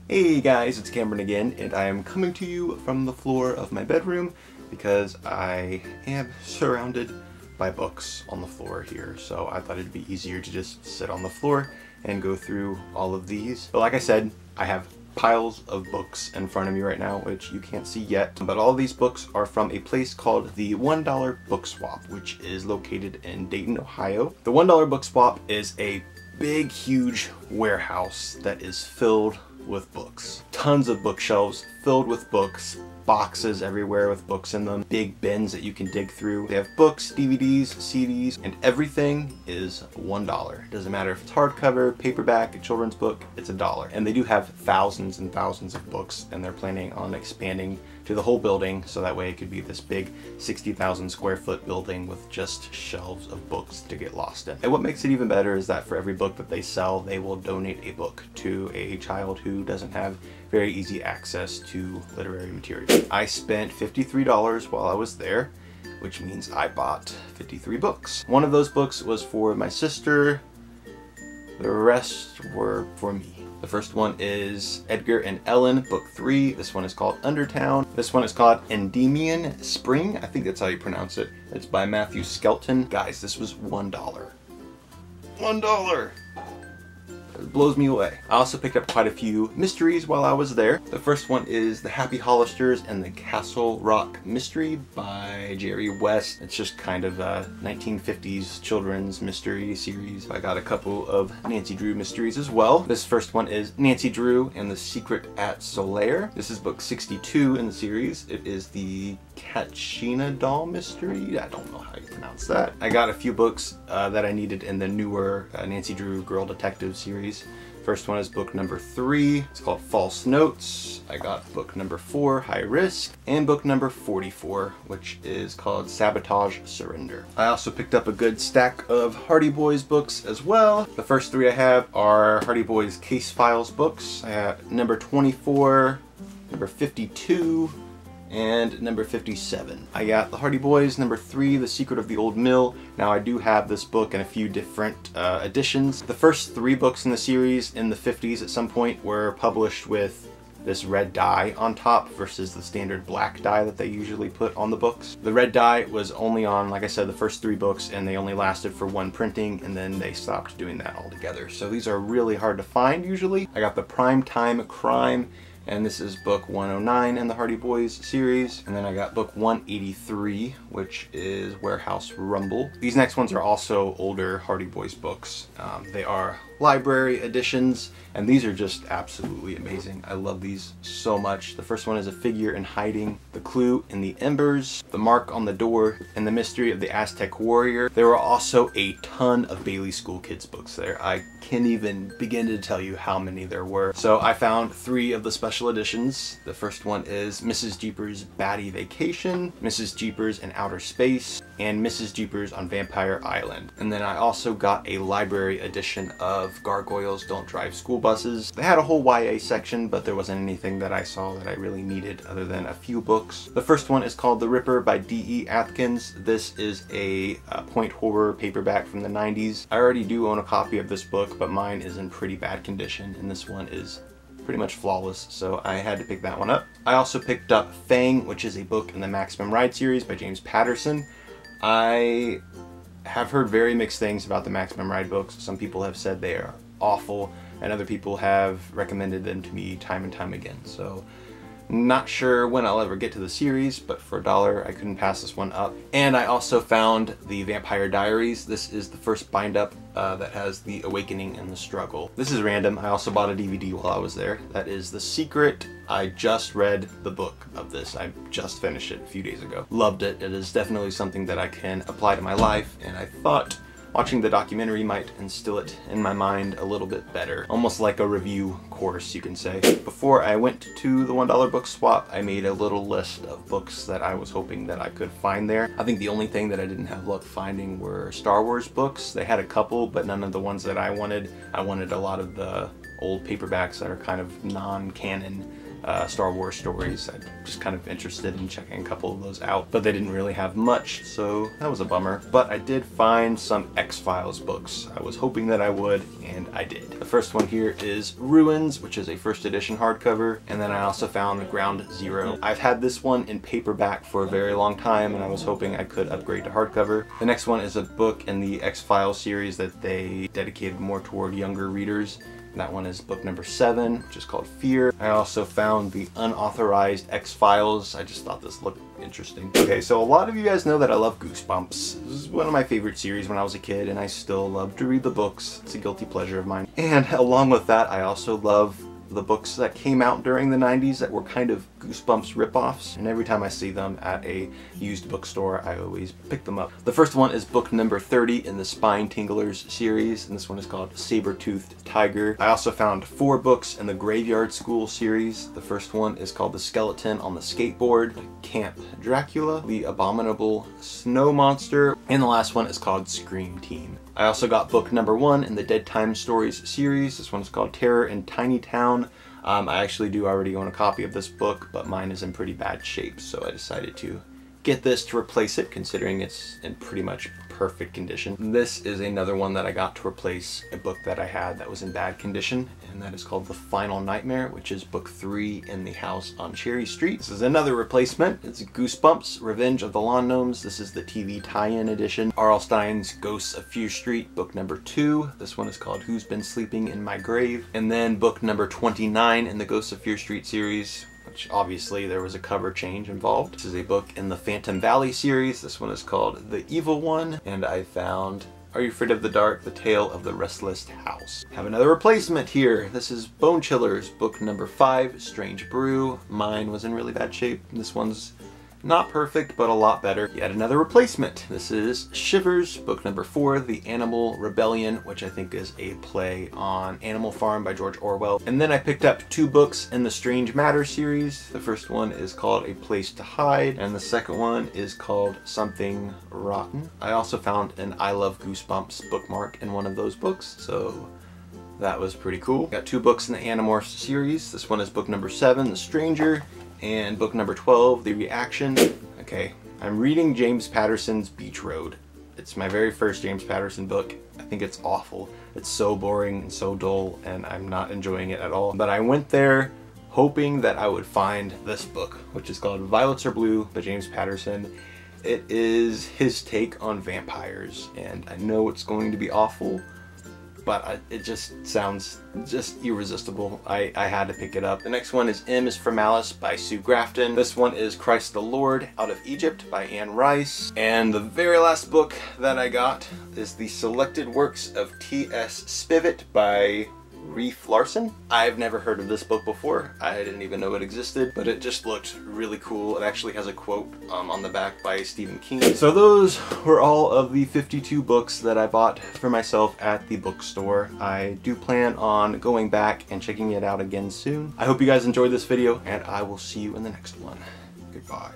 Hey guys, it's Cameron again, and I am coming to you from the floor of my bedroom because I am surrounded by books on the floor here, so I thought it'd be easier to just sit on the floor and go through all of these. But like I said, I have piles of books in front of me right now, which you can't see yet, but all these books are from a place called the $1 Book Swap, which is located in Dayton, Ohio. The $1 Book Swap is a big, huge warehouse that is filled with books. Tons of bookshelves filled with books, boxes everywhere with books in them, big bins that you can dig through. They have books, DVDs, CDs, and everything is $1. It doesn't matter if it's hardcover, paperback, a children's book, it's $1. And they do have thousands and thousands of books, and they're planning on expanding to the whole building, so that way it could be this big 60,000 square foot building with just shelves of books to get lost in. And what makes it even better is that for every book that they sell, they will donate a book to a child who doesn't have very easy access to literary material. I spent $53 while I was there, which means I bought 53 books. One of those books was for my sister, the rest were for me. The first one is Edgar and Ellen, book 3. This one is called Undertown. This one is called Endymion Spring. I think that's how you pronounce it. It's by Matthew Skelton. Guys, this was $1. $1! It blows me away. I also picked up quite a few mysteries while I was there. The first one is The Happy Hollisters and the Castle Rock Mystery by Jerry West. It's just kind of a 1950s children's mystery series. I got a couple of Nancy Drew mysteries as well. This first one is Nancy Drew and the Secret at Solaire. This is book 62 in the series. It is the Kachina doll mystery. I don't know how you pronounce that. I got a few books that I needed in the newer Nancy Drew Girl Detective series. First one is book number 3. It's called False Notes. I got book number 4, High Risk, and book number 44, which is called Sabotage Surrender. I also picked up a good stack of Hardy Boys books as well. The first 3 I have are Hardy Boys Case Files books. I have number 24, number 52, and number 57. I got the Hardy Boys number 3, The Secret of the Old Mill. Now I do have this book in a few different editions. The first 3 books in the series in the 50s at some point were published with this red dye on top versus the standard black dye that they usually put on the books. The red dye was only on, like I said, the first 3 books, and they only lasted for 1 printing, and then they stopped doing that altogether. So these are really hard to find usually. I got the Prime Time Crime, and this is book 109 in the Hardy Boys series. And then I got book 183, which is Warehouse Rumble. These next ones are also older Hardy Boys books. They are library editions, and these are just absolutely amazing. I love these so much. The first one is A Figure in Hiding, The Clue in the Embers, The Mark on the Door, and The Mystery of the Aztec Warrior. There were also a ton of Bailey School Kids books there. I can't even begin to tell you how many there were. So I found 3 of the special editions. The first one is Mrs. Jeepers' Batty Vacation, Mrs. Jeepers in Outer Space, and Mrs. Jeepers on Vampire Island. And then I also got a library edition of Gargoyles Don't Drive School Buses. They had a whole YA section, but there wasn't anything that I saw that I really needed other than a few books. The first one is called The Ripper by D.E. Atkins. This is a point horror paperback from the 90s. I already do own a copy of this book, but mine is in pretty bad condition, and this one is pretty much flawless, so I had to pick that one up. I also picked up Fang, which is a book in the Maximum Ride series by James Patterson. I have heard very mixed things about the Maximum Ride books. Some people have said they are awful, and other people have recommended them to me time and time again. So not sure when I'll ever get to the series, but for $1 I couldn't pass this one up. And I also found the Vampire Diaries. This is the first bind up that has the awakening and the struggle. This is random. I also bought a DVD while I was there. That is The Secret. I just read the book of this. I just finished it a few days ago. Loved it. It is definitely something that I can apply to my life, and I thought watching the documentary might instill it in my mind a little bit better. Almost like a review course, you can say. Before I went to the $1 book swap, I made a little list of books that I was hoping that I could find there. I think the only thing that I didn't have luck finding were Star Wars books. They had a couple, but none of the ones that I wanted. I wanted a lot of the old paperbacks that are kind of non-canon Star Wars stories. I'm just kind of interested in checking a couple of those out, but they didn't really have much, so that was a bummer. But I did find some X-Files books. I was hoping that I would, and I did. The first one here is Ruins, which is a first edition hardcover, and then I also found Ground Zero. I've had this one in paperback for a very long time, and I was hoping I could upgrade to hardcover. The next one is a book in the X-Files series that they dedicated more toward younger readers. That one is book number 7, which is called Fear. I also found the unauthorized X-Files. I just thought this looked interesting. Okay, so a lot of you guys know that I love Goosebumps. This is one of my favorite series when I was a kid, and I still love to read the books. It's a guilty pleasure of mine. And along with that, I also love the books that came out during the 90s that were kind of Goosebumps ripoffs, and every time I see them at a used bookstore, I always pick them up. The first one is book number 30 in the Spine Tinglers series, and this one is called Saber-Toothed Tiger. I also found 4 books in the Graveyard School series. The first one is called The Skeleton on the Skateboard, Camp Dracula, The Abominable Snow Monster, and the last one is called Scream Team. I also got book number 1 in the Dead Time Stories series. This one is called Terror in Tiny Town. I actually do already own a copy of this book, but mine is in pretty bad shape, so I decided to get this to replace it, considering it's in pretty much perfect condition. This is another one that I got to replace a book that I had that was in bad condition, and that is called The Final Nightmare, which is book 3 in the House on Cherry Street. This is another replacement. It's Goosebumps, Revenge of the Lawn Gnomes. This is the TV tie-in edition. Aurel Stein's Ghosts of Fear Street, book number 2. This one is called Who's Been Sleeping in My Grave. And then book number 29 in the Ghosts of Fear Street series, which obviously there was a cover change involved. This is a book in the Phantom Valley series. This one is called The Evil One, and I found Are You Afraid of the Dark? The Tale of the Restless House. Have another replacement here. This is Bone Chillers, book number 5, Strange Brew. Mine was in really bad shape. This one's not perfect, but a lot better. Yet another replacement. This is Shivers, book number 4, The Animal Rebellion, which I think is a play on Animal Farm by George Orwell. And then I picked up 2 books in the Strange Matter series. The first one is called A Place to Hide, and the second one is called Something Rotten. I also found an I Love Goosebumps bookmark in one of those books, so that was pretty cool. Got 2 books in the Animorphs series. This one is book number 7, The Stranger, and book number 12, The Reaction. Okay, I'm reading James Patterson's Beach Road. It's my very first James Patterson book. I think it's awful. It's so boring and so dull, and I'm not enjoying it at all. But I went there hoping that I would find this book, which is called Violets Are Blue by James Patterson. It is his take on vampires, and I know it's going to be awful, but it just sounds just irresistible. I had to pick it up. The next one is M is for Malice by Sue Grafton. This one is Christ the Lord Out of Egypt by Anne Rice. And the very last book that I got is the Selected Works of T.S. Spivet by Reef Larson. I've never heard of this book before. I didn't even know it existed, but it just looked really cool. It actually has a quote on the back by Stephen King. So those were all of the 52 books that I bought for myself at the bookstore. I do plan on going back and checking it out again soon. I hope you guys enjoyed this video, and I will see you in the next one. Goodbye.